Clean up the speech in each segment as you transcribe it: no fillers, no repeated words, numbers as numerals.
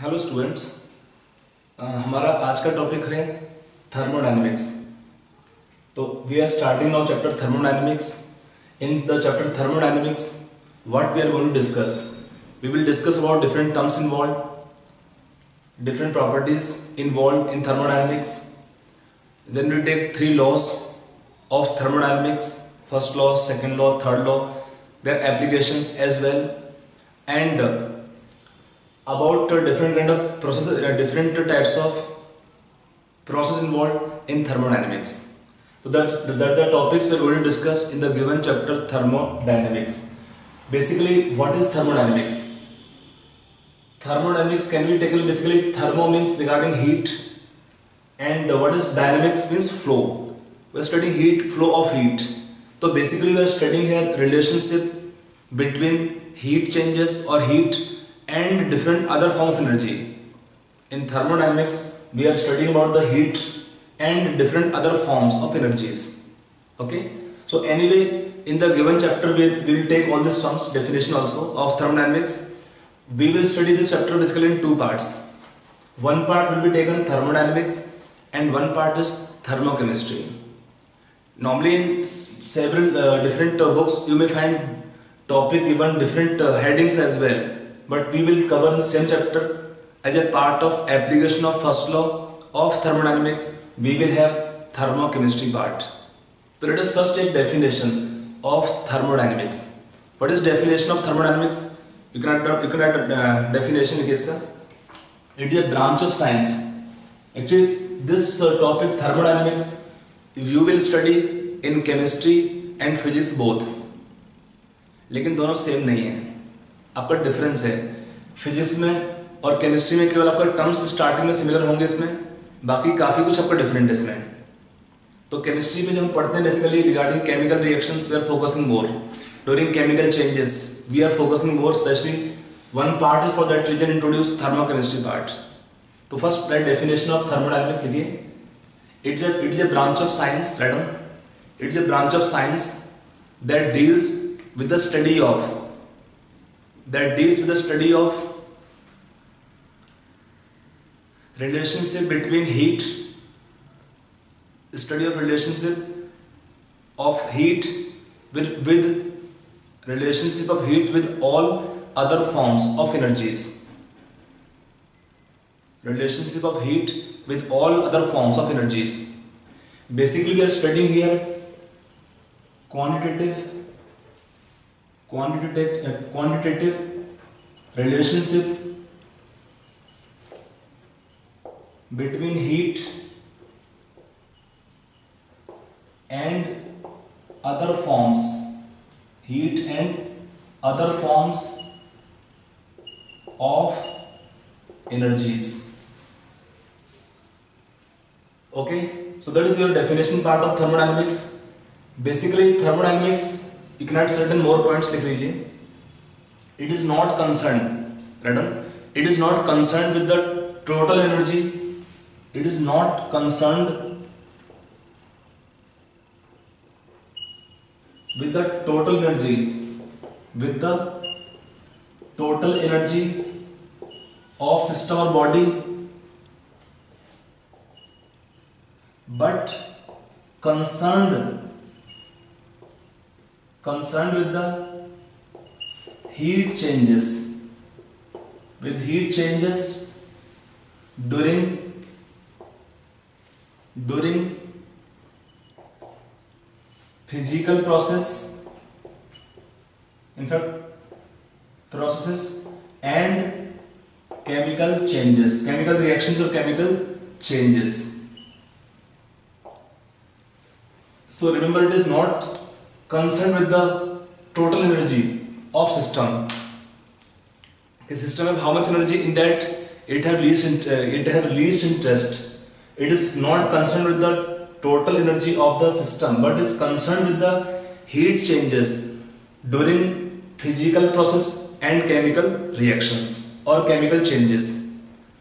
Hello students, हमारा आज का टॉपिक है थर्मोडायनेमिक्स। तो we are starting now chapter thermodynamics. In the chapter thermodynamics what we are going to discuss, we will discuss about different terms involve, different properties involved in thermodynamics. Then we take three laws of thermodynamics: first law, second law, third law, their applications as well, and about different kind of process, different types of process involved in thermodynamics. So that the topics we are going to discuss in the given chapter thermodynamics. Basically, what is thermodynamics? Thermodynamics can be taken basically. Thermo means regarding heat, and what is dynamics means flow. We are studying heat, flow of heat. So basically we are studying here relationship between heat changes or heat and different other form of energy. In thermodynamics we are studying about the heat and different other forms of energies. Okay, so anyway, in the given chapter we will take all these terms, definition also of thermodynamics. We will study this chapter basically in two parts. One part will be taken thermodynamics and one part is thermochemistry. Normally in several different books you may find topic given different headings as well, but we will cover in same chapter as a part of application of first law of thermodynamics. We will have thermochemistry part. So let us first take definition of thermodynamics. What is definition of thermodynamics? You can add definition इसका. It is a branch of science. Actually, this topic thermodynamics you will study in chemistry and physics both. लेकिन दोनों same नहीं है, आपका difference है. Physics में और chemistry में केवल आपका टर्म्स स्टार्टिंग में सिमिलर होंगे, इसमें बाकी काफ़ी कुछ आपका डिफरेंट है इसमें. तो केमिस्ट्री में जो हम पढ़ते हैं basically regarding chemical reactions we are focusing more. During chemical changes we are focusing more, especially one part is for that reason introduced thermochemistry part. So first write definition of thermodynamics लिखिए. It is a branch of science. Write down. It is a branch of science that deals with the study of relationship between heat, study of relationship of heat with relationship of heat with all other forms of energies. Relationship of heat with all other forms of energies. Basically we are studying here quantitative relationship between heat and other forms of energies. Okay, so that is your definition part of thermodynamics. Basically thermodynamics you can add certain more points. लिख लीजिए. It is not concerned, it is not concerned with the total energy. It is not concerned with the total energy of system or body, but concerned with the heat changes during physical process, in fact processes and chemical reactions or chemical changes. So remember, it is not concerned with the total energy of system. The system have how much energy in that it have least interest. It is not concerned with the total energy of the system, but is concerned with the heat changes during physical process and chemical reactions or chemical changes.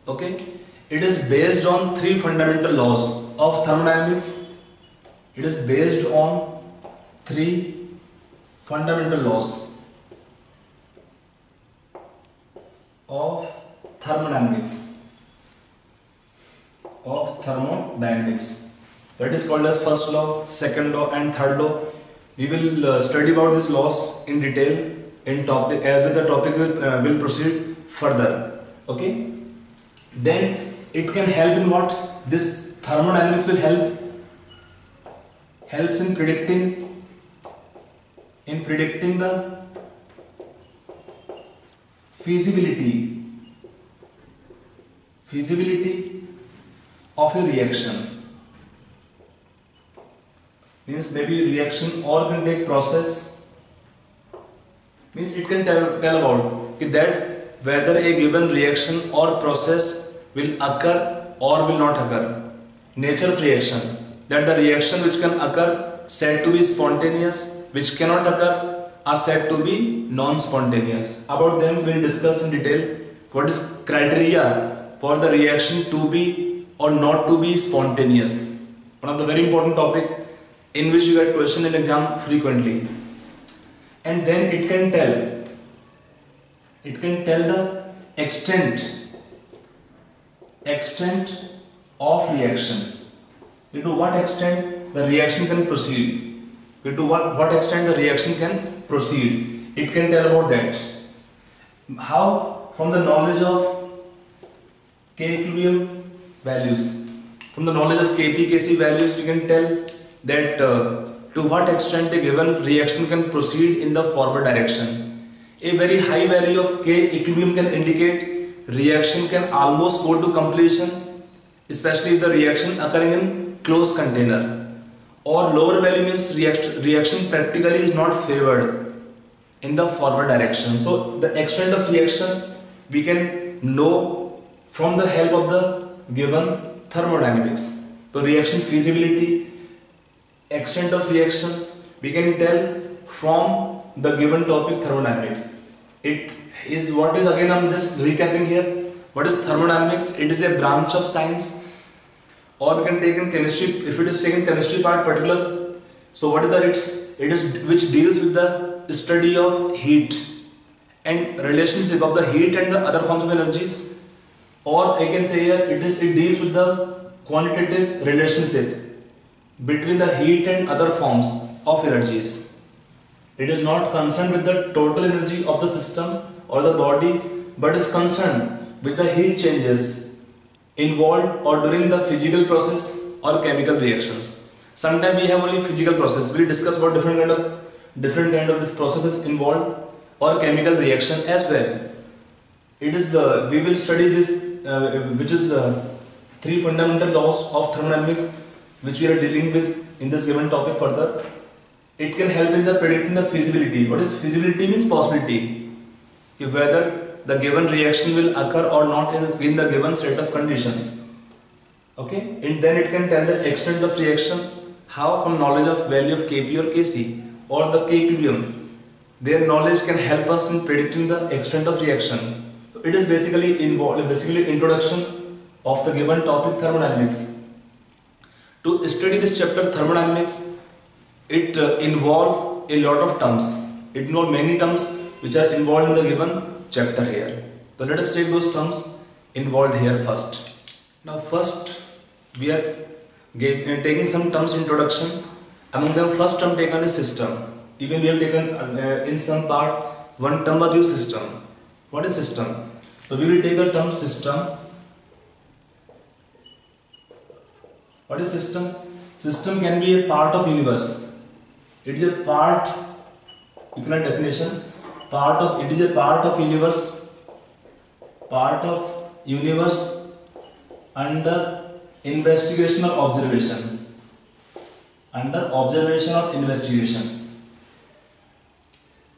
Okay, it is based on three fundamental laws of thermodynamics. It is based on three fundamental laws of thermodynamics. Of thermodynamics. That is called as first law, second law, and third law. We will study about these laws in detail in topic as with the topic will proceed further. Okay. Then it can help in what? This thermodynamics will helps in predicting the feasibility of a reaction. Means maybe reaction or can take process. Means it can tell about that whether a given reaction or process will occur or will not occur. Nature of reaction, that the reaction which can occur said to be spontaneous, which cannot occur are said to be non-spontaneous. About them we will discuss in detail. What is criteria for the reaction to be or not to be spontaneous? One of the very important topic in which you get question in exam frequently. And then it can tell the extent of reaction. To what extent the reaction can proceed. To what extent the reaction can proceed. It can tell about that. How? From the knowledge of K equilibrium values. From the knowledge of Kp, Kc values we can tell that to what extent a given reaction can proceed in the forward direction. A very high value of K equilibrium can indicate reaction can almost go to completion, especially if the reaction occurring in closed container. Or lower value means reaction practically is not favored in the forward direction. So the extent of reaction we can know from the help of the given thermodynamics. So reaction feasibility, extent of reaction we can tell from the given topic thermodynamics. It is what is, again I'm just recapping here. What is thermodynamics? It is a branch of science, or we can take in chemistry, if it is taken chemistry part particular. So what is that? It is which deals with the study of heat and relationship of the heat and the other forms of energies. Or I can say here it deals with the quantitative relationship between the heat and other forms of energies. It is not concerned with the total energy of the system or the body, but is concerned with the heat changes involved or during the physical process or chemical reactions. Sometimes we have only physical process. We will discuss about different kind of this processes involved or chemical reaction as well. It is we will study this which is three fundamental laws of thermodynamics, which we are dealing with in this given topic further. It can help in the predicting the feasibility. What is feasibility? Means possibility, if whether the given reaction will occur or not in the given set of conditions. Okay, and then it can tell the extent of reaction. How? From knowledge of value of Kp or Kc or the K equilibrium. Their knowledge can help us in predicting the extent of reaction. So it is basically introduction of the given topic thermodynamics. To study this chapter thermodynamics, it involves a lot of terms. It involves many terms which are involved in the given chapter here. So let us take those terms involved here first. Now first we are taking some terms introduction. Among them first term taken is system. Even we have taken in some part one term was system. What is system? So we will take the term system. What is system? System can be a part of universe. It is a part, you can have definition, it is a part of universe under investigation or observation. Under observation or investigation.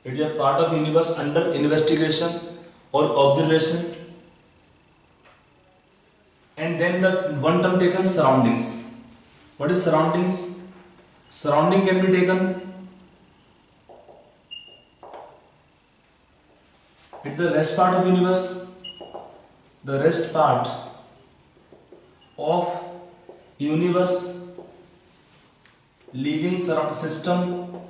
It is a part of universe under investigation or observation. And then the one term taken surroundings. What is surroundings? Surrounding can be taken. It's the rest part of universe. The rest part of universe living system.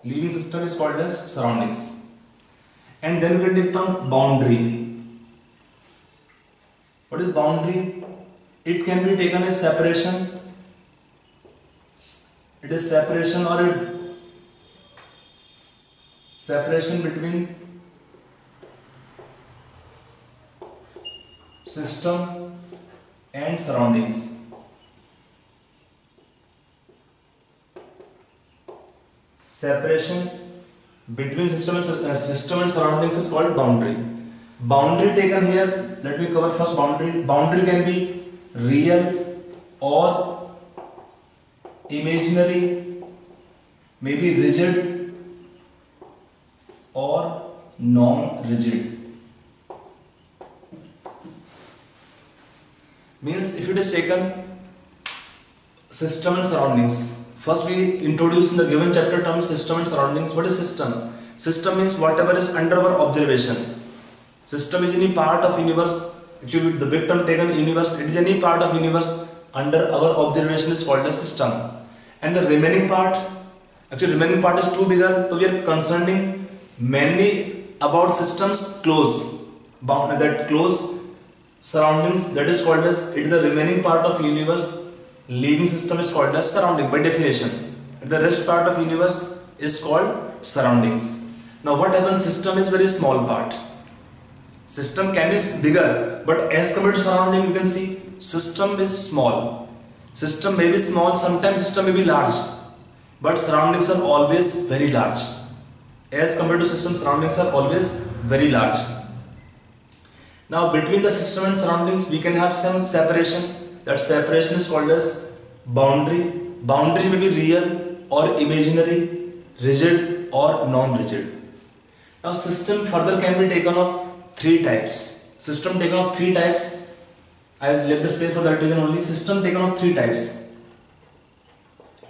Living system is called as surroundings. And then we can take term boundary. is boundary? It can be taken as separation. It is separation or separation between system and surroundings. Separation between system and surroundings is called boundary. Boundary taken here, let me cover first boundary. Boundary can be real or imaginary, maybe rigid or non-rigid. Means if it is taken system and surroundings. First we introduce in the given chapter term system and surroundings. What is system? System means whatever is under our observation. System is any part of universe. Actually the big term taken universe, it is any part of universe under our observation is called a system. And the remaining part, actually remaining part is too bigger, so we are concerning mainly about systems close, bound, that close surroundings, that is called as, it is the remaining part of universe. Living system is called as surrounding by definition. The rest part of universe is called surroundings. Now what happens, system is very small part. System can be bigger, but as compared to surrounding, you can see system is small. System may be small, sometimes system may be large, but surroundings are always very large. As compared to system, surroundings are always very large. Now between the system and surroundings, we can have some separation. That separation is called as boundary. Boundary may be real or imaginary, rigid or non-rigid. Now system further can be taken of three types. System taken of three types. I have left the space for that reason only. System taken of three types.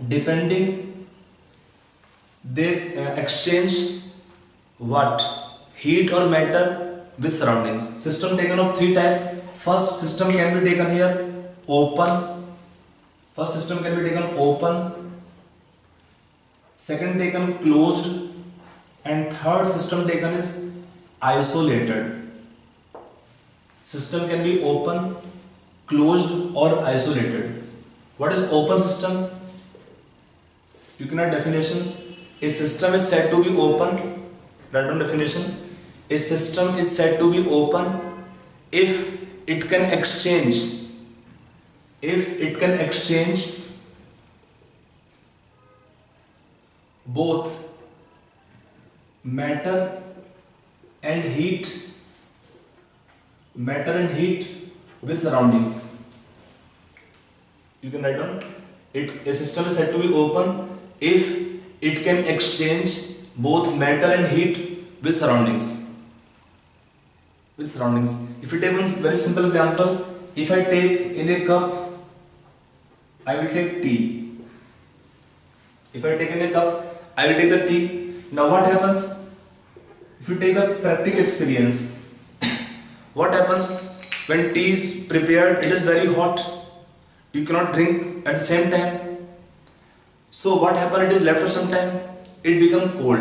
Depending, they exchange what? Heat or matter with surroundings. System taken of three types. First system can be taken here open. First system can be taken open. Second taken closed. And third system taken is isolated. System can be open, closed or isolated. What is open system? You can have definition. A system is said to be open. Write down definition. A system is said to be open if it can exchange. If it can exchange both matter and heat with surroundings. You can write down a system is said to be open if it can exchange both matter and heat with surroundings. If you take one very simple example, if I take in a cup, I will take tea. If I take in a cup, I will take the tea. Now what happens? If you take a practical experience, what happens when tea is prepared? It is very hot. You cannot drink at the same time. So what happens? It is left for some time. It becomes cold.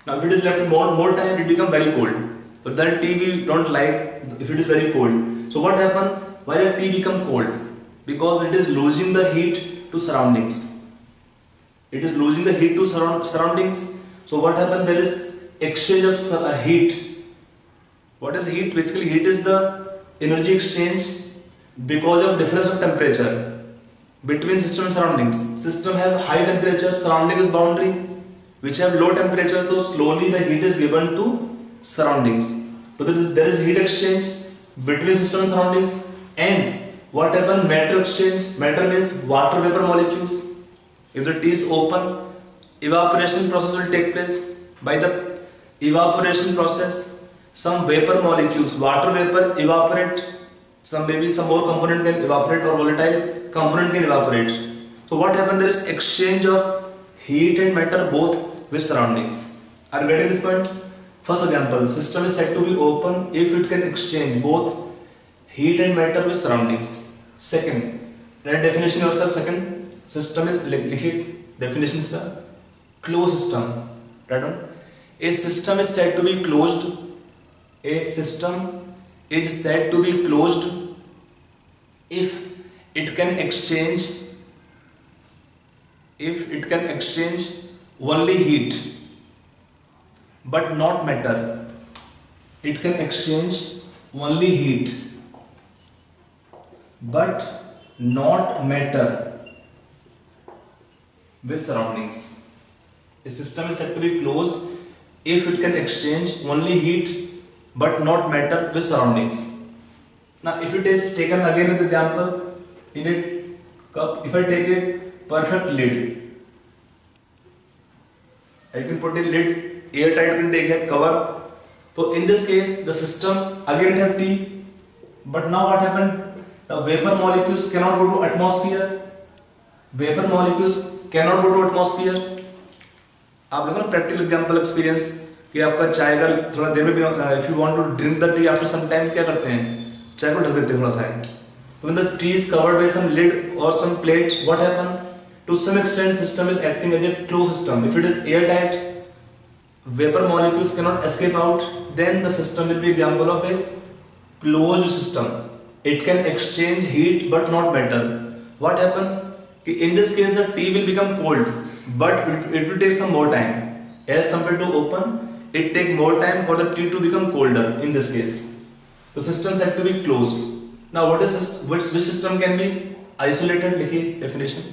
Now if it is left more time, it becomes very cold. So that tea we don't like if it is very cold. So what happens? Why the tea become cold? Because it is losing the heat to surroundings. It is losing the heat to surroundings. So what happens? There is exchange of heat. What is heat? Basically heat is the energy exchange because of difference of temperature between system and surroundings. System have high temperature, surrounding is boundary, which have low temperature, so slowly the heat is given to surroundings. So there is heat exchange between system and surroundings. And what happens? Matter exchange. Matter means water vapor molecules. If the tea is open, evaporation process will take place. By the evaporation process, some vapor molecules, water vapor evaporate. Maybe some more component can evaporate or volatile component can evaporate. So what happens? There is exchange of heat and matter both with surroundings. Are you getting this point? First example, system is said to be open if it can exchange both heat and matter with surroundings. Second, write definition yourself. Second, system is definition is closed system. Write down. A system is said to be closed. A system is said to be closed if it can exchange only heat but not matter. It can exchange only heat but not matter with surroundings. A system is said to be closed if it can exchange only heat but not matter with surroundings. Now if it is taken again with example, in a cup, if I take a perfect lid, I can put a lid, airtight can take a cover. So in this case the system again it have T, but now what happened? The vapor molecules cannot go to atmosphere. Vapor molecules cannot go to atmosphere. आप देखो ना practical example experience कि आपका चाय अगर थोड़ा देर में if you want to drink the tea after some time क्या करते हैं, चाय को ढक देते हैं थोड़ा सा. तो when the tea is covered by some lid और some plate, what happen? To some extent system is acting as a close system. If it is air tight, vapor molecules cannot escape out, then the system will be example of a closed system. It can exchange heat but not matter. What happen? In this case the tea will become cold, but it will take some more time. As compared to open, it take more time for the tea to become colder. In this case, the system is said to be closed. Now which system can be isolated? लिखिए definition.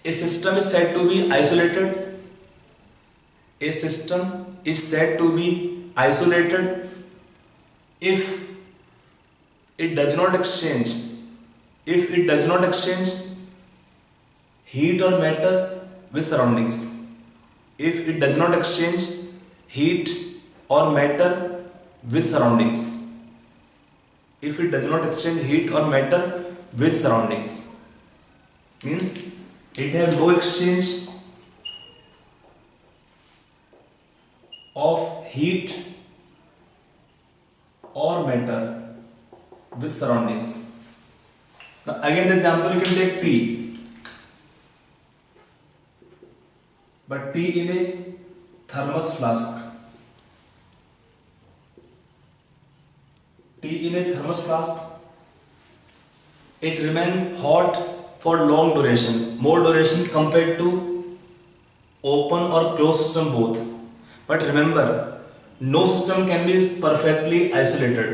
A system is said to be isolated. A system is said to be isolated if it does not exchange heat or matter with surroundings. If it does not exchange heat or matter with surroundings. If it does not exchange heat or matter with surroundings, means it have no exchange of heat or matter with surroundings. Now again the example you can take tea, but tea in a thermos flask. Tea in a thermos flask, it remain hot for long duration, more duration compared to open or closed system both. But remember, no system can be perfectly isolated.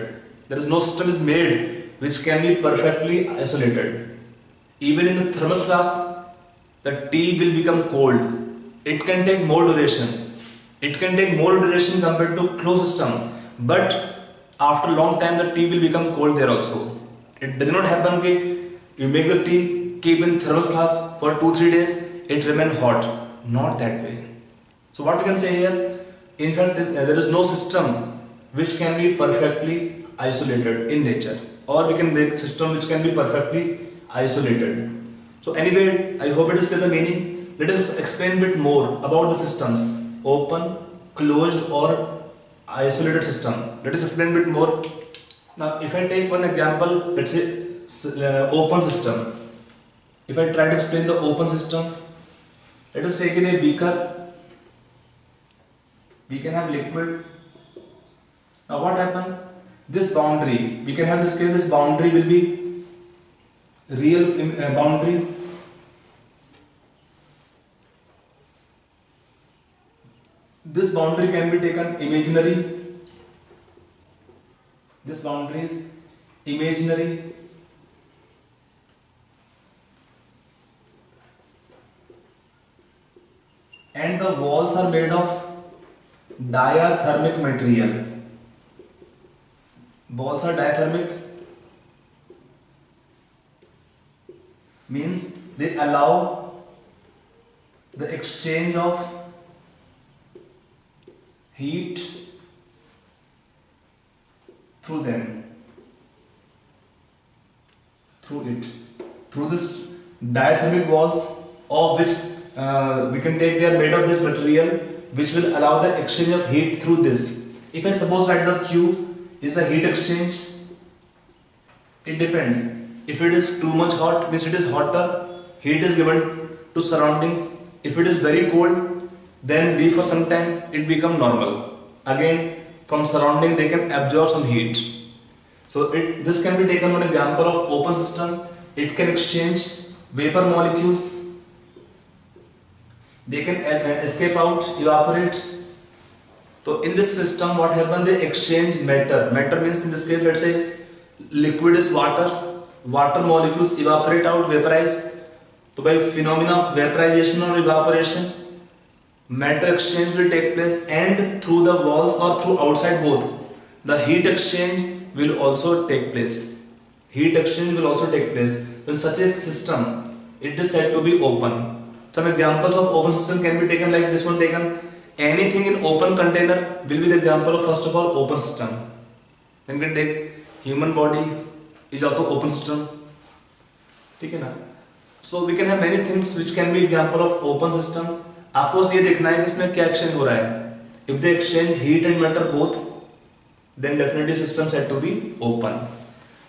There is no system is made which can be perfectly isolated. Even in the thermos flask, the tea will become cold. It can take more duration. It can take more duration compared to closed system. But after a long time, the tea will become cold there also. It does not happen that you make the tea, keep in thermos flask for 2-3 days, it remain hot. Not that way. So what we can say here? In fact, there is no system which can be perfectly isolated in nature, or we can make system which can be perfectly isolated. So anyway, I hope it is clear the meaning. Let us explain a bit more about the systems: open, closed, or isolated system. Let us explain a bit more. Now, if I take one example, let's say open system. If I try to explain the open system, let us take in a beaker. We can have liquid. Now what happened? This boundary, we can have this case, this boundary will be real boundary. This boundary can be taken imaginary. This boundary is imaginary. And the walls are made of diathermic material. Balls are diathermic, means they allow the exchange of heat through them, through this diathermic walls, of which we can take they are made of this material, which will allow the exchange of heat through this. If I suppose write the Q is the heat exchange, it depends. If it is too much hot, means it is hotter, heat is given to surroundings. If it is very cold, then leave for some time, it become normal. Again, from surrounding they can absorb some heat. So this can be taken one example of open system. It can exchange vapor molecules. They can escape out, evaporate. So in this system what happens, they exchange matter. Matter means in this case, let's say liquid is water. Water molecules evaporate out, vaporize. So by phenomena of vaporization or evaporation, matter exchange will take place, and through the walls or through outside both, the heat exchange will also take place. Heat exchange will also take place. In such a system, it is said to be open. Some examples of open system can be taken like this one taken. Anything in open container will be the example of, first of all, open system. Then we can take human body is also open system. ठीक है ना? So we can have many things which can be example of open system. आपको ये देखना है कि इसमें क्या exchange हो रहा है. If they exchange heat and matter both, then definitely system said to be open.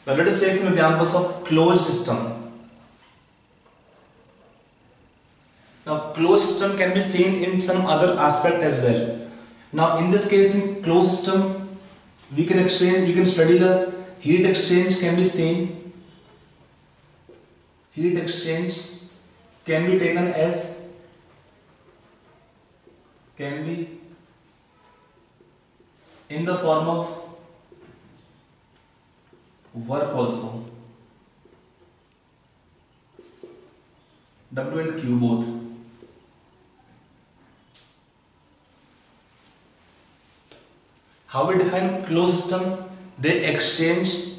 Now let us take some examples of closed system. Now closed system can be seen in some other aspect as well. Now in this case, in closed system, we can study the heat exchange can be seen. Heat exchange can be taken as, can be in the form of work also. W and Q both. How we define closed system? They exchange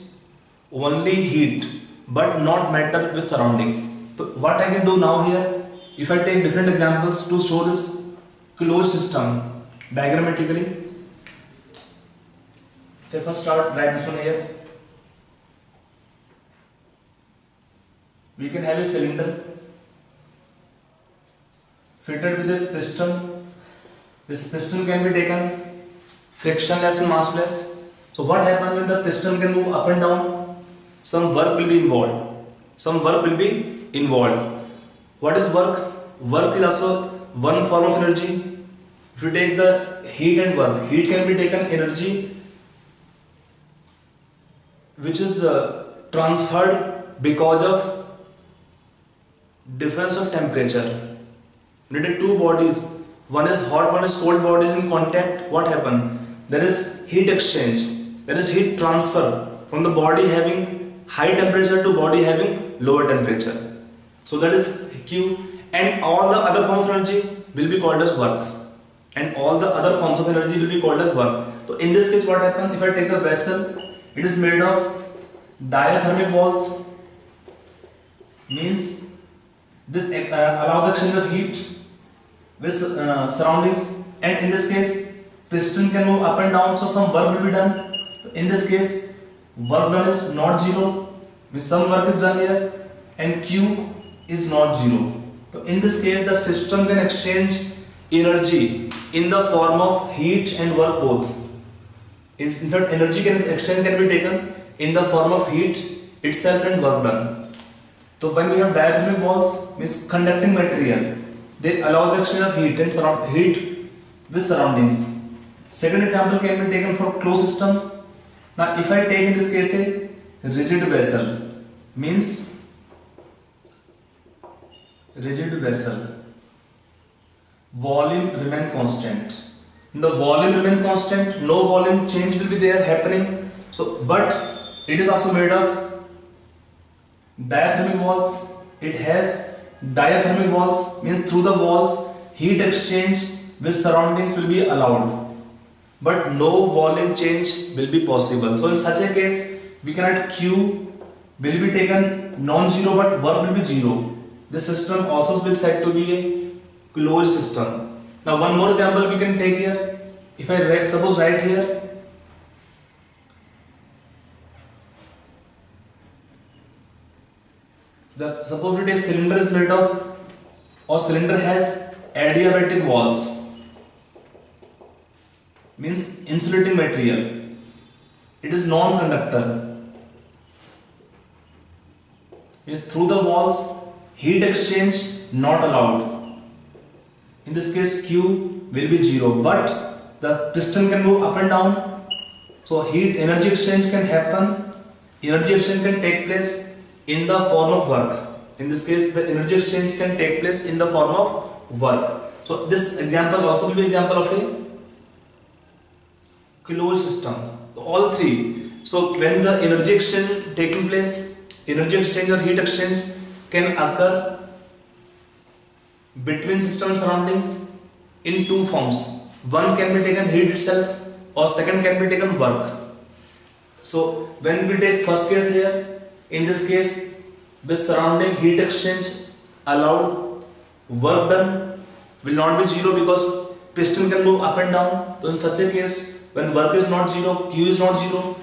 only heat but not matter with surroundings. So what I can do now here, if I take different examples to show this closed system diagrammatically. So first start, write this one here. We can have a cylinder fitted with a piston. This piston can be taken frictionless and massless. So what happens when the piston can move up and down? Some work will be involved. What is work? Work is also one form of energy. If you take the heat and work, heat can be taken energy which is transferred because of difference of temperature. When you take two bodies, one is hot, one is cold bodies in contact, what happens? There is heat exchange, there is heat transfer from the body having high temperature to body having lower temperature. So that is Q, and all the other forms of energy will be called as work. So in this case what happens, if I take a vessel, it is made of diathermic walls, means this allow the exchange of heat with surroundings, and in this case piston can move up and down, so some work will be done. In this case work done is not zero, means some work is done here, and Q is not zero. So in this case the system can exchange energy in the form of heat and work both. In fact, energy exchange can be taken in the form of heat itself and work done. So when we have diathermic walls, means conducting material, they allow the exchange of heat and heat with surroundings. Second example can be taken for closed system. Now if I take in this case a rigid vessel, means rigid vessel, volume remain constant. The volume remain constant, no volume change will be there happening. So but it is also made of diathermic walls. It has diathermic walls, means through the walls heat exchange with surroundings will be allowed, but no volume change will be possible. So in such a case we can write Q will be taken non-zero but work will be zero. This system also will said to be a closed system. Now one more example we can take here. If I suppose write here, suppose we take cylinder is made of, or cylinder has adiabatic walls, means insulating material. It is non-conductor, means through the walls heat exchange not allowed. In this case Q will be zero, but the piston can move up and down, so heat energy exchange can happen energy exchange can take place in the form of work. In this case, the energy exchange can take place in the form of work. So this example also will be example of a closed system. So all three. So when the energy exchange is taking place, energy exchange or heat exchange can occur between system and surroundings in two forms. One can be taken heat itself, or second can be taken work. So when we take first case here, in this case, with surrounding heat exchange allowed, work done will not be zero because piston can move up and down. So in such a case, when work is not zero, Q is not zero.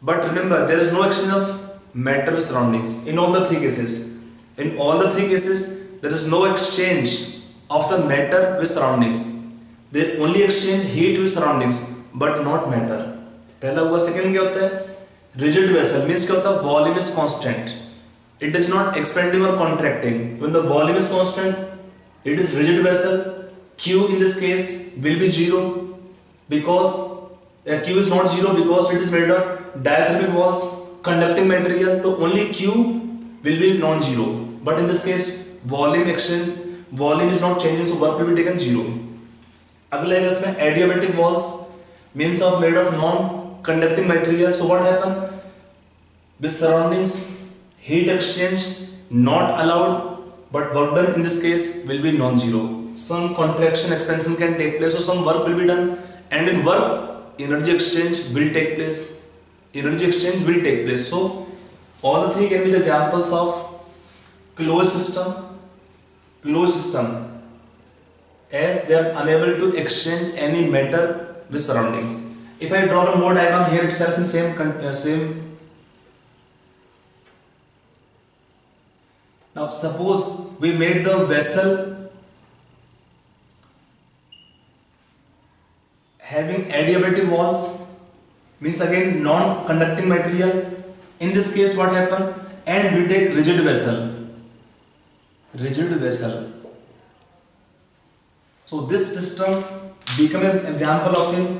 But remember, there is no exchange of matter with surroundings in all the three cases. In all the three cases, there is no exchange of the matter with surroundings. They only exchange heat with surroundings, but not matter. पहला हुआ, second क्या होता है? Rigid vessel means क्या होता है? Volume is constant. It is not expanding or contracting. When the volume is constant, it is rigid vessel. Q in this case will be zero because Q is not zero because it is made of diathermic walls, conducting material. So only Q will be non-zero. But in this case, volume is not changing, so work will be taken zero. अगला है इसमें adiabatic walls means of made of non-conducting material. So what happened with surroundings? Heat exchange not allowed, but work done in this case will be non-zero. Some contraction expansion can take place, so some work will be done, and in work energy exchange will take place. So all the three can be the examples of closed system as they are unable to exchange any matter with surroundings. If I draw a more diagram here itself in same. Now suppose we made the vessel having adiabatic walls, means again non-conducting material. In this case what happened? And we take rigid vessel. So this system become an example of a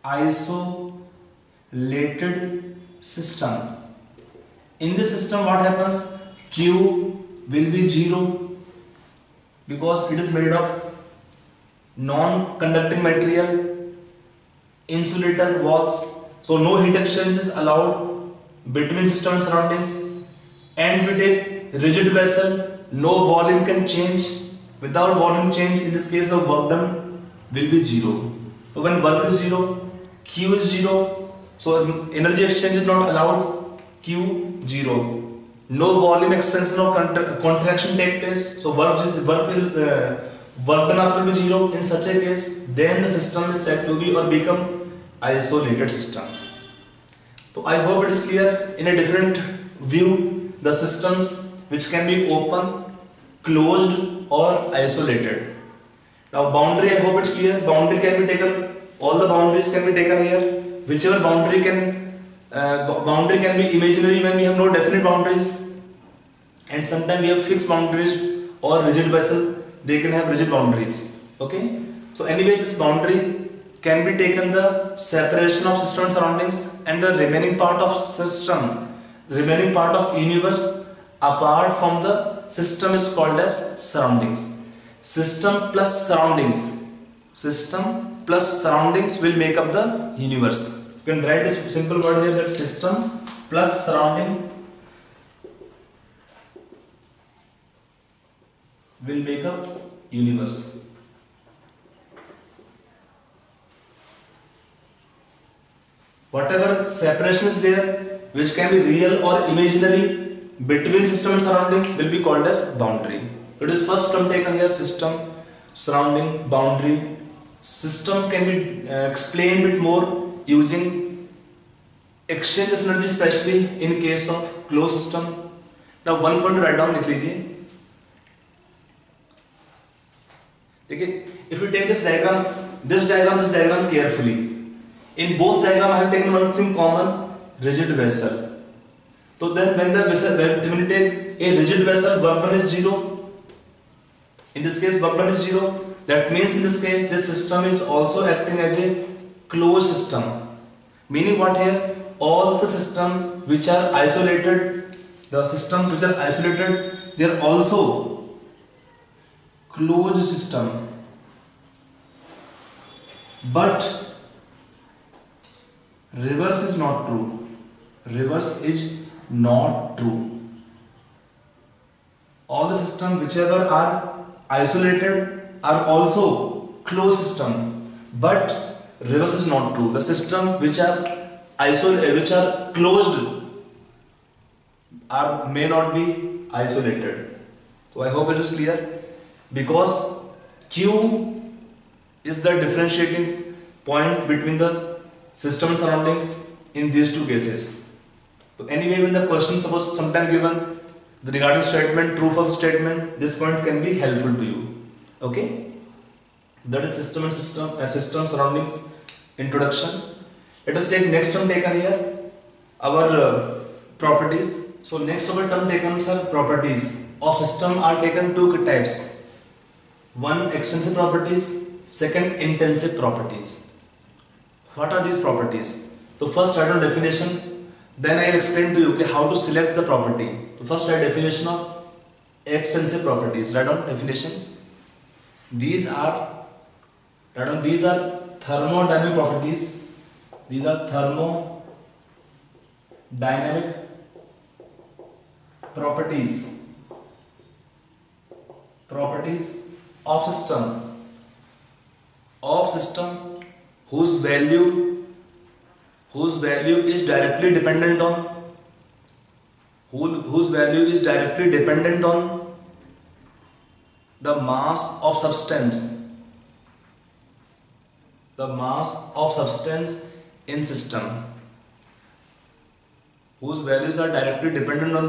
isolated system. In this system what happens? Q will be zero because it is made of non-conducting material, insulator walls, so no heat exchange is allowed between system and surroundings. And we take rigid vessel, no volume can change. Without volume change, in this case of work done will be zero. So when work is zero, Q is zero, so energy exchange is not allowed, Q zero. No volume expansion or contraction take place, so work done also will be zero. In such a case, then the system is said to be or become isolated system. So I hope it is clear in a different view the systems which can be open, closed or isolated. Now boundary, I hope it's clear. Boundary can be taken, all the boundaries can be taken here. Whichever boundary can be imaginary when we have no definite boundaries, and sometimes we have fixed boundaries, or rigid vessel they can have rigid boundaries. Okay, so anyway this boundary can be taken the separation of system and surroundings, and the remaining part of system, remaining part of universe apart from the system is called as surroundings. System plus surroundings will make up the universe. You can write this simple word here, that system plus surrounding will make up universe. Whatever separation is there, which can be real or imaginary between system and surroundings, will be called as boundary. It is first term taken here, system, surrounding, boundary. System can be explained a bit more using exchange of energy, especially in case of closed system. Now one point to write down, लिख लीजिए. देखिए, if you take this diagram carefully, in both diagram I have taken one thing common, rigid vessel. So then when you take a rigid vessel, work done is zero. In this case work done is zero. That means in this case this system is also acting as a closed system. Meaning what here? All the system which are isolated, they are also closed system. But reverse is not true. Reverse is not true. All the systems whichever are isolated are also closed system, but reverse is not true. The system which are isolated, which are closed, may not be isolated. So I hope it is clear, because Q is the differentiating point between the system and surroundings in these two cases. So anyway, when the question suppose sometime given the regarding statement, true false statement, this point can be helpful to you. Okay, that is system surroundings introduction. Let us take next term taken here, our properties. So next our term taken, sir, properties of system are taken two types. One, extensive properties, second, intensive properties. What are these properties? So first write down definition, then I will explain to you how to select the property. So first write definition of extensive properties. Write down definition. These are thermodynamic properties. These are thermodynamic properties of system whose value is directly dependent on the mass of substance in system, whose values are directly dependent on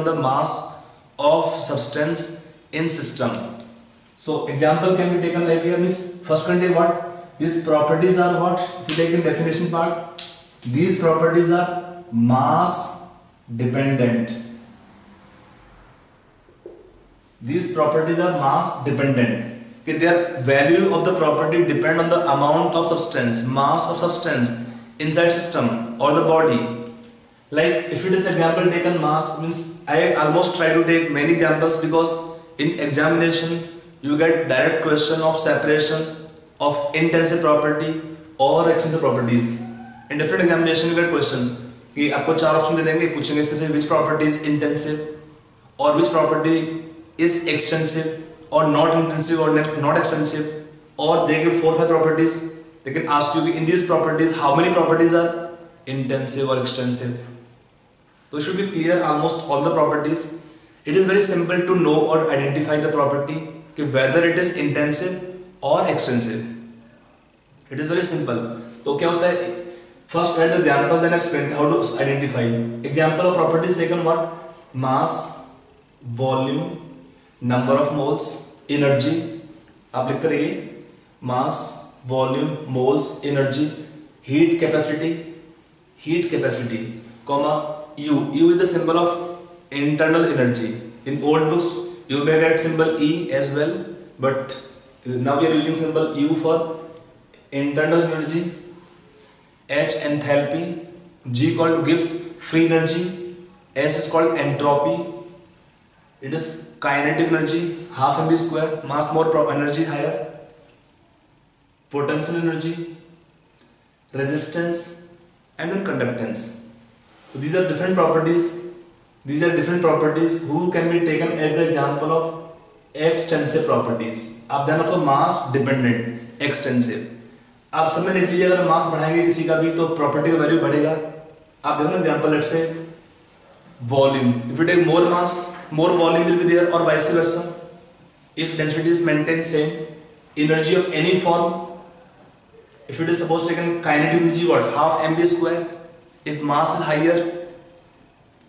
the mass of substance in system. So example can be taken like here, means first contain what? These properties are what? If you take in definition part, these properties are mass dependent. These properties are mass dependent. Okay, their value of the property depend on the amount of substance, mass of substance inside system or the body. Like if it is example taken mass, means I almost try to take many examples, because in examination you get direct question of separation of intensive property or extensive properties. In different examination you get questions कि आपको चार option दे देंगे, पूछेंगे इसमें से which property is intensive or which property is extensive or not intensive or not extensive, or they give 4-5 properties. They can ask you in these properties how many properties are intensive or extensive. So it should be clear almost all the properties. It is very simple to know or identify the property whether it is intensive or extensive. It is very simple. तो क्या होता है, first write the example, then explain how to identify. Example of properties taken what? Mass, volume, number of moles, energy. आप लिखते रहिए mass, volume, moles, energy, heat capacity, comma U. U is the symbol of internal energy. In old books you may get symbol E as well, but now we are using symbol U for internal energy. H, enthalpy. G called Gibbs free energy. S is called entropy. It is kinetic energy, half mv square, mass more, energy higher. Potential energy, resistance, and then conductance. So these are different properties. Who can be taken as the example of extensive properties. आप ध्यान रखो, mass dependent, extensive. आप सब में देख लीजिए, अगर मास बढ़ाएंगे किसी का भी तो प्रॉपर्टी का वैल्यू बढ़ेगा. आप देखो example, let's say volume. If you take more mass, more volume will be there, or vice versa. If density is maintained same, energy of any form, if it is supposed taken kinetic energy what? Half mv square. If mass is higher,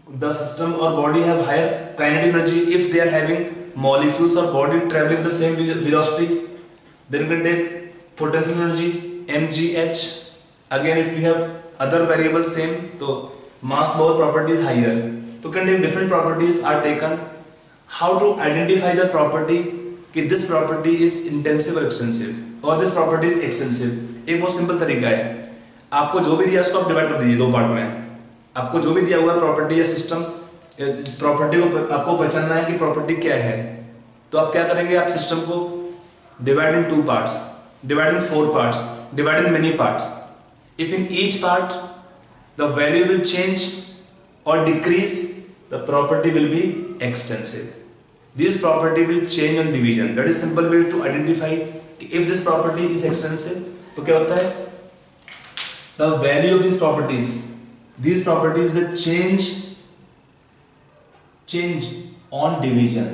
the system or body have higher kinetic energy. If they are having molecules or body traveling the same velocity, then we can take potential energy mgh. Again, if we have other variables same, so mass more property is higher. So can take different properties are taken. How to identify the property कि this property is intensive or extensive, or this property is extensive? एक बहुत simple तरीका है. आपको जो भी दिया उसको आप डिवाइड कर दीजिए दो पार्ट में। आपको जो भी दिया हुआ प्रॉपर्टी या सिस्टम, प्रॉपर्टी को आपको पहचानना है कि प्रॉपर्टी क्या है, तो आप क्या करेंगे, आप सिस्टम को divide in 2 parts, divide in 4 parts, divide in many parts. If in each part the value will change और decrease, the property will be extensive. This property will change on division. That is simple way to identify if this property is extensive, तो क्या होता है, the value of these properties that change on division,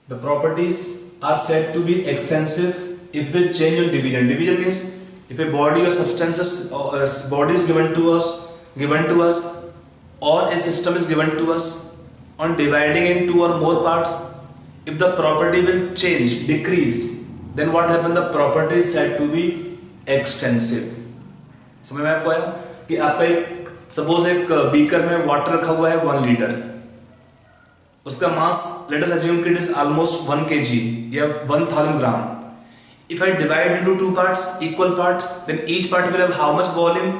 the properties are said to be extensive if they change on division. Division means if a body or substances body is given to us or a system is given to us, on dividing in 2 or more parts, if the property will change, decrease, then what happen, the property is said to be extensive. समझ में आपको आया कि आपका एक suppose एक beaker में water रखा हुआ है 1 लीटर, उसका मास लेट अस अज्यूम कि इट इज ऑलमोस्ट 1 kg या 1000 ग्राम. If I divide into 2 parts, equal parts, then each part will have how much volume,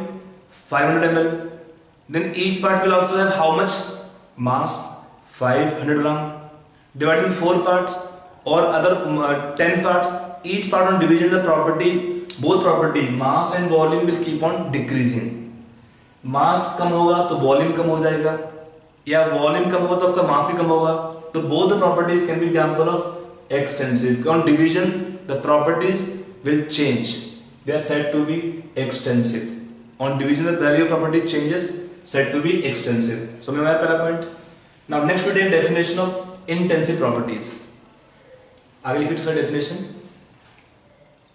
500 ml. Then each part will also have how much mass, 500 gram. Divided in 4 parts or other 10 parts, each part on division the property, both property mass and volume will keep on decreasing. मास कम होगा तो volume कम हो जाएगा, या volume कम होगा तो आपका मास भी कम होगा. तो both the properties can be example of extensive. On division the properties will change, they are said to be extensive. On division the value of property changes, said to be extensive. समझ में आया पहला point. Now next we take definition of intensive properties. आगे लिखिए इसका definition.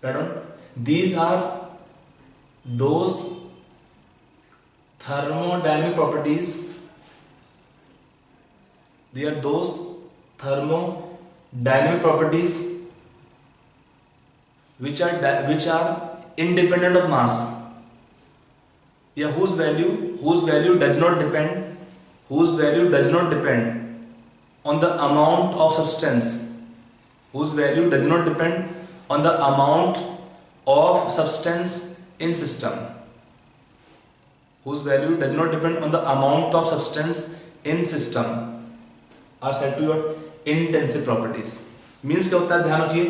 Pardon. These are those thermodynamic properties. They are those thermodynamic properties which are independent of mass. Yeah, whose value does not depend on the amount of substance. Whose value does not depend on the amount of substance in system. Whose value does not depend on the amount of substance in system are said to be intensive properties. Means क्या होता है, ध्यान रखिए,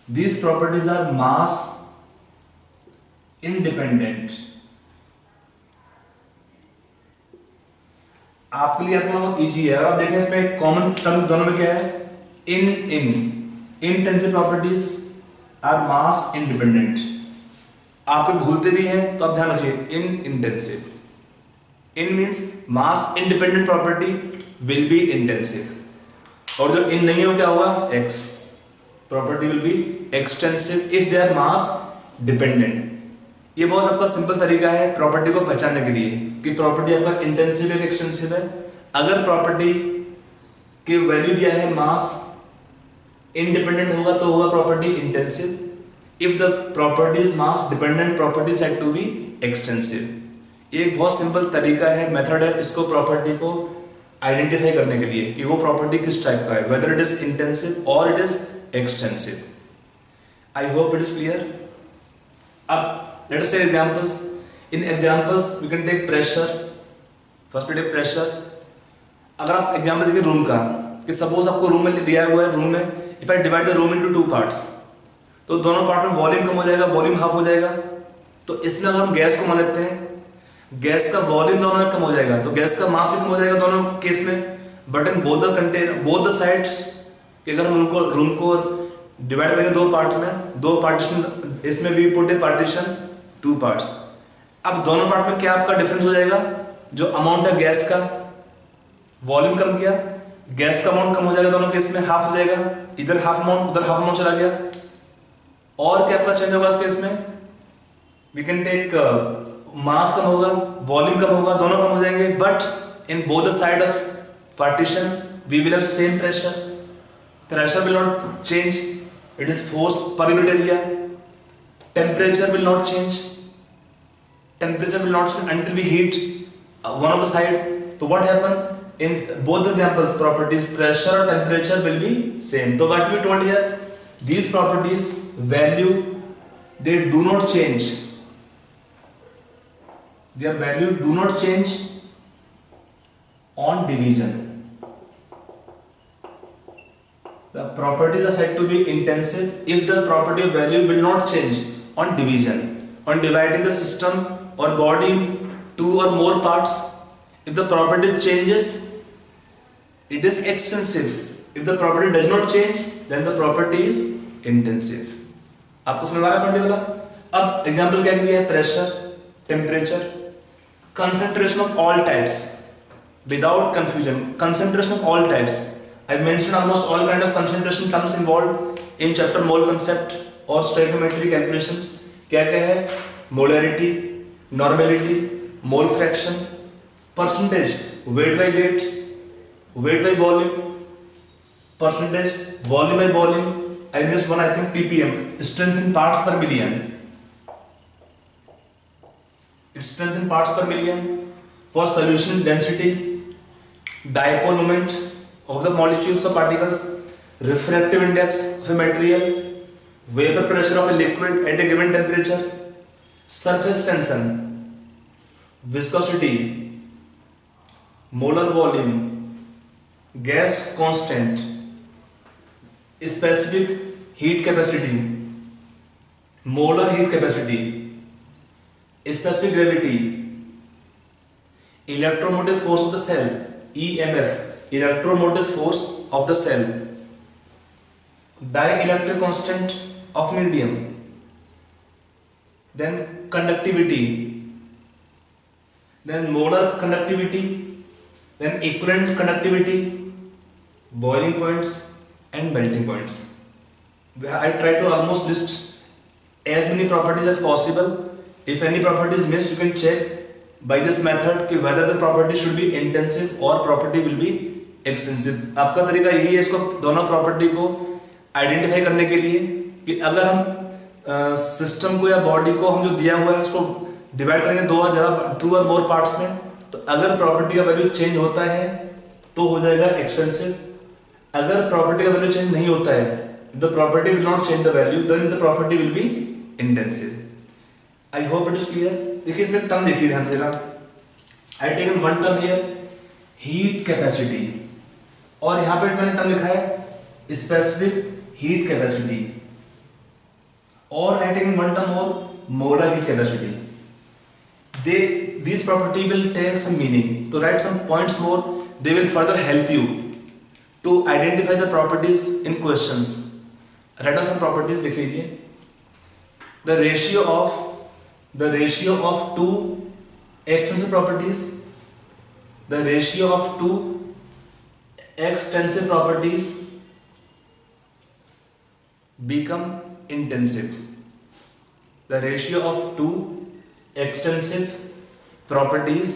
these properties are mass independent. आपके लिए याद करना बहुत इजी है. और आप देखें इसमें कॉमन टर्म दोनों में क्या है, intensive properties are mass independent. आप भूलते भी हैं तो आप ध्यान रखिए, intensive. In means mass independent property will be intensive. और जो in नहीं हो क्या होगा, X. Property will be extensive if they are mass dependent. ये बहुत आपका सिंपल तरीका है प्रॉपर्टी को पहचानने के लिए कि प्रॉपर्टी आपका इंटेंसिव है, एक्सटेंसिव है. अगर प्रॉपर्टी की वैल्यू दिया है मास इंडिपेंडेंट होगा तो होगा property intensive. If the property is mass dependent, property said to be extensive. ये एक बहुत सिंपल तरीका है, मेथड है इसको प्रॉपर्टी को आइडेंटिफाई करने के लिए कि वो प्रॉपर्टी किस टाइप का है, वेदर इट इज इंटेंसिव और it is extensive. I hope it is clear. अब let us say examples. In examples we can take pressure. First we take pressure. अगर आप एग्जाम्पल देखिए रूम का, कि सपोज आपको रूम में दिया हुआ है, रूम में if I divide the room into 2 parts, तो दोनों पार्ट में वॉल्यूम कम हो जाएगा, वॉल्यूम हाफ हो जाएगा. तो इसमें अगर हम गैस को मान लेते हैं, गैस का वॉल्यूम दोनों में कम हो जाएगा, तो गैस का मास भी कम हो जाएगा दोनों केस में. But in both the container, both the sides, कि अगर हम रूम को डिवाइड करेंगे 2 पार्ट्स में, 2 पार्टीशन, इसमें we put a partition 2 parts. अब दोनों पार्ट में क्या आपका डिफरेंस हो जाएगा, जो अमाउंट है गैस का, वॉल्यूम कम किया, गैस का अमाउंट कम हो जाएगा दोनों केस में, हाफ हो जाएगा, इधर हाफ अमाउंट उधर हाफ अमाउंट चला गया. और क्या आपका चेंज होगा इस केस में, वी कैन टेक मास कम होगा, वॉल्यूम कम होगा, दोनों कम हो जाएंगे. But in both the side of partition we will have same pressure. Pressure will not change, it is force per unit area. Temperature will not change. Temperature will not change until we heat one of the side. So what happened in both the examples? Properties, pressure or temperature will be same. So what we told here, these properties value, they do not change, their value do not change on division. The properties are said to be intensive if the property of value will not change on division, on dividing the system or body in two or more parts. If the property changes, it is extensive. If the property does not change, then the property is intensive. आपको समझ आ रहा है point वाला? अब example क्या दिया है? Pressure, temperature, concentration of all types, without confusion, concentration of all types. I mentioned almost all kind of concentration terms involved in chapter mole concept or stoichiometry calculations. क्या क्या है? molarity, normality, mole fraction, percentage, weight by weight, weight by volume, percentage, volume by volume. I missed one, I think ppm, strength in parts per million. It's strength in parts per million. For solution density, dipole moment of the molecules or particles, refractive index of a material, vapor pressure of a liquid at a given temperature, surface tension, viscosity, molar volume, gas constant, specific heat capacity, molar heat capacity, specific gravity, electromotive force of the cell, EMF, electromotive force of the cell, dielectric constant of medium, then conductivity, then molar conductivity, then equivalent conductivity, boiling points and melting points. I try to almost list as many properties as possible. If any property is missed, you can check by this method कि whether the property should be intensive or property will be extensive. आपका तरीका यही है इसको दोनों property को identify करने के लिए कि अगर हम सिस्टम को या बॉडी को हम जो दिया हुआ है उसको डिवाइड करेंगे टू और मोर पार्ट्स में, तो अगर प्रॉपर्टी का वैल्यू चेंज होता है तो हो जाएगा एक्सटेंसिव. अगर प्रॉपर्टी का वैल्यू चेंज नहीं होता है, the property will not change the value, then the property will be intensive. I hope it is clear. देखिए इसमें टर्म देखिए ध्यान से ना. I taken one term here, heat capacity, और यहां पे मैंने टर्म लिखा है स्पेसिफिक हीट कैपेसिटी, और आई टेकन वन टर्म और molar heat capacity. These property will take some meaning. To write some points more, they will further help you to identify the properties in questions. Write down some properties. लिख लीजिए. The ratio of two extensive properties. The ratio of two extensive properties become intensive. The ratio of two extensive properties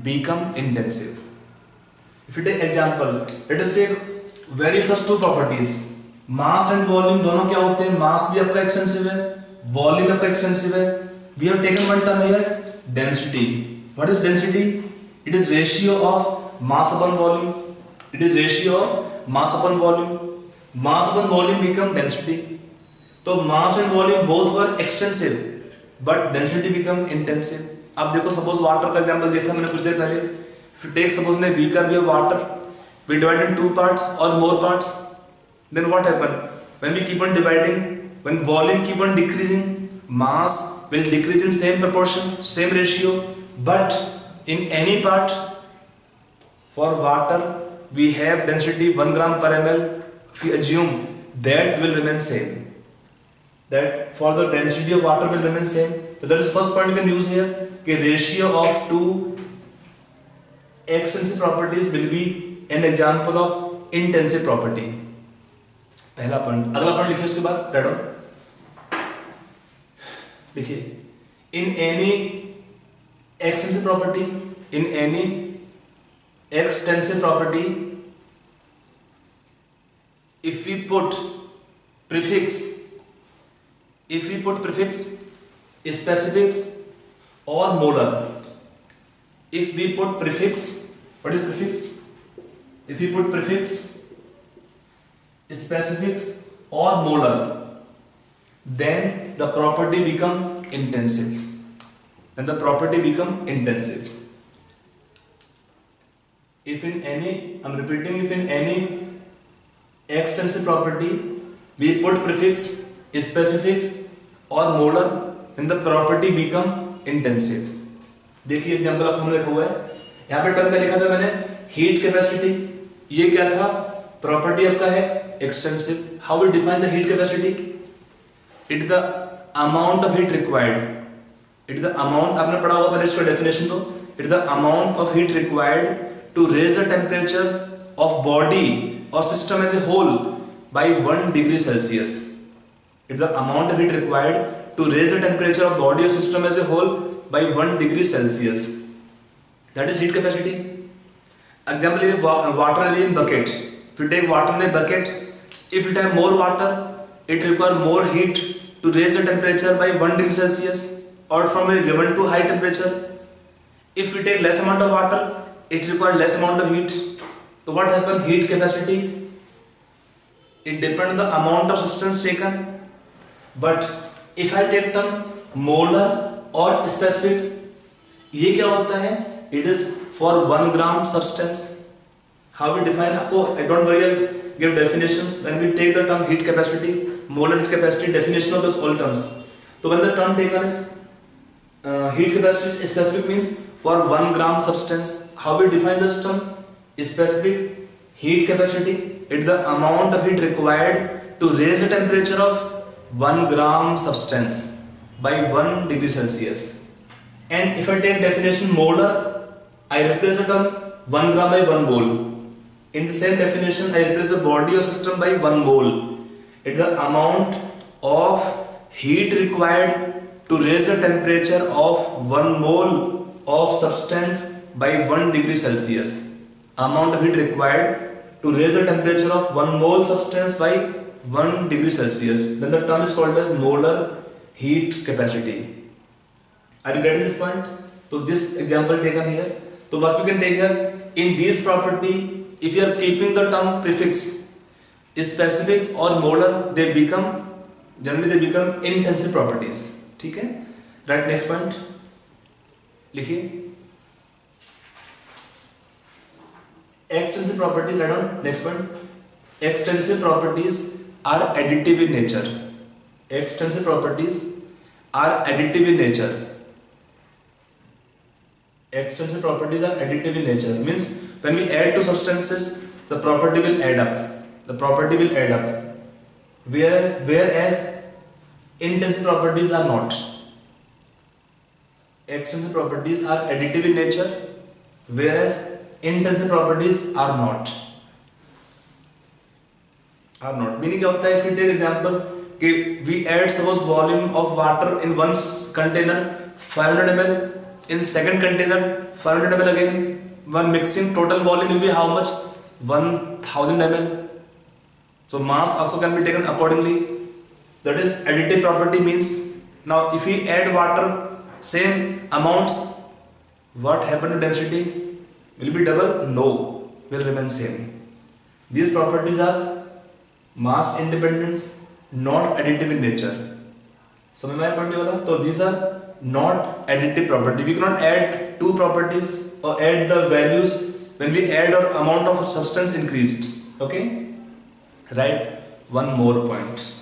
become intensive. If you take example, let us say very first two properties, mass and volume दोनों क्या होते हैं? mass भी आपका extensive है, volume आपका extensive है. We have taken one term here, density. What is density? It is ratio of mass upon volume. It is ratio of mass upon volume. Mass upon volume become density. तो mass and volume both were extensive, but density become intensive. अब देखो suppose water का example दिया था मैंने कुछ देर पहले. If you take suppose ने beaker we have water, we divide in two parts or more parts, then what happen? When we keep on dividing, when volume keep on decreasing, mass will decrease in same proportion, same ratio, but in any part for water we have density 1 gram per ml. If we assume that will remain same, that for the density of water will remain same. So that is first point you can use here, कि ratio of two extensive properties will be an example of intensive property. पहला point. अगला point लिखिए उसके बाद write down. देखिए in any extensive property, in any extensive property, if we put prefix specific or molar, if we put prefix, what is prefix? If we put prefix specific or molar, then the property become intensive. Then the property become intensive. If in any, I'm repeating, if in any extensive property we put prefix specific or molar, then the property become intensive. देखिए example आप हमने लिखा हुआ है, यहाँ पे term क्या लिखा था मैंने, हीट कैपेसिटी. ये क्या था, प्रॉपर्टी आपका है extensive. How we define the heat capacity? It the amount of heat required. It the amount, आपने पढ़ा होगा पहले इसका डेफिनेशन तो, it the amount of heat required to raise the temperature of body or system as a whole by 1 degree Celsius. It's the amount of heat required to raise the temperature of body or system as a whole by 1 degree Celsius. That is heat capacity. Example, water in bucket. If you take water in a bucket, if it have more water, it require more heat to raise the temperature by 1 degree Celsius or from a given to high temperature. If we take less amount of water, it requires less amount of heat. So what happens? Heat capacity, it depends on the amount of substance taken. But if I take term molar or specific, ये क्या होता है? It is for 1 gram substance. How we define? आपको don't worry, I'll give definitions when we take the term heat capacity, molar heat capacity, definition of this all terms. So when the term taken is heat capacity specific means for 1 gram substance. How we define this term? Specific heat capacity, it is the amount of heat required to raise the temperature of 1 gram substance by 1 degree Celsius. And if I take definition molar, I replace the term 1 gram by 1 mole. In the same definition, I replace the body or system by 1 mole. It is the amount of heat required to raise the temperature of 1 mole of substance by 1 degree Celsius. Amount of heat required to raise the temperature of 1 mole substance by 1 degree Celsius. Then the term is called as molar heat capacity. Are you getting this point? So this example taken here. So what we can take here, in this property, if you are keeping the term prefix specific or molar, they become, generally they become intensive properties. ठीक है? Right, next point. लिखिए. Extensive properties, write down. Next one. Extensive properties are additive in nature. Extensive properties are additive in nature. Extensive properties are additive in nature. Means when we add two substances, the property will add up. The property will add up. Whereas intensive properties are not. Extensive properties are additive in nature, whereas intensive properties are not. Meaning क्या होता है? If we take example कि we add suppose volume of water in one container 500 ml, in second container 500 ml again. One mixing total volume will be how much? 1000 ml. So mass also can be taken accordingly. That is additive property means. Now if we add water same amounts, what happened to density? Will be double? No, will remain same. These properties are mass independent, not additive in nature. समझ में आया पढ़ने वाला? तो these are not additive property. We cannot add two properties or add the values when we add or amount of substance increased. Okay? Right? One more point.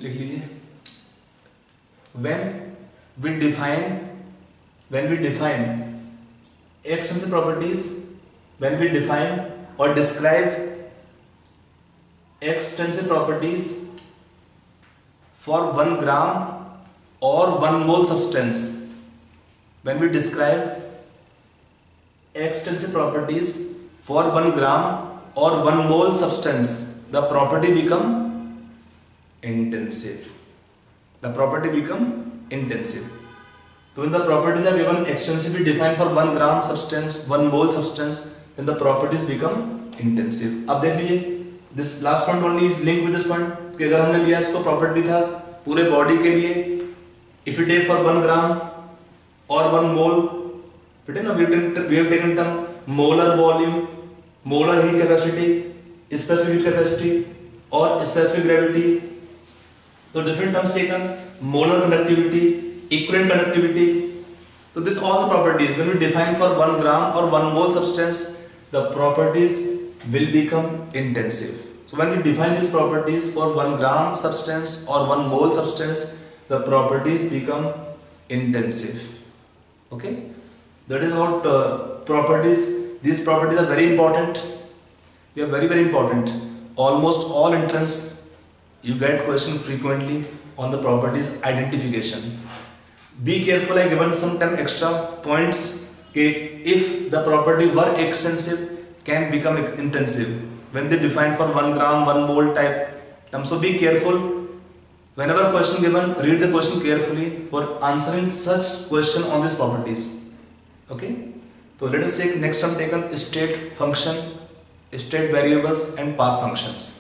लिख लीजिए. When we define extensive properties, when we define or describe extensive properties for 1 gram or 1 mole substance, when we describe extensive properties for 1 gram or 1 mole substance, the property become intensive. The property become intensive. So when the properties are given extensively defined for 1 gram substance, 1 mole substance, then the properties become intensive. अब देख लीजिए, this last point only is linked with this point. कि अगर हमने लिया इसको property था पूरे बॉडी के लिए, if you take for 1 gram or 1 mole, we have taken term molar volume, molar heat capacity, specific heat capacity or specific gravity. So different terms taken, molar conductivity, equivalent conductivity. So this all the properties when we define for 1 gram or 1 mole substance, the properties will become intensive. So when we define these properties for 1 gram substance or 1 mole substance, the properties become intensive. Okay, that is what properties. These properties are very important. They are very important. Almost all entrance you get question frequently on the properties identification. Be careful, I given some 10 extra points. Okay, if the property were extensive, can become intensive when they define for 1 gram 1 mole type. So be careful. Whenever question given, read the question carefully for answering such question on these properties. Okay, so let us take next term taken, state function, state variables and path functions.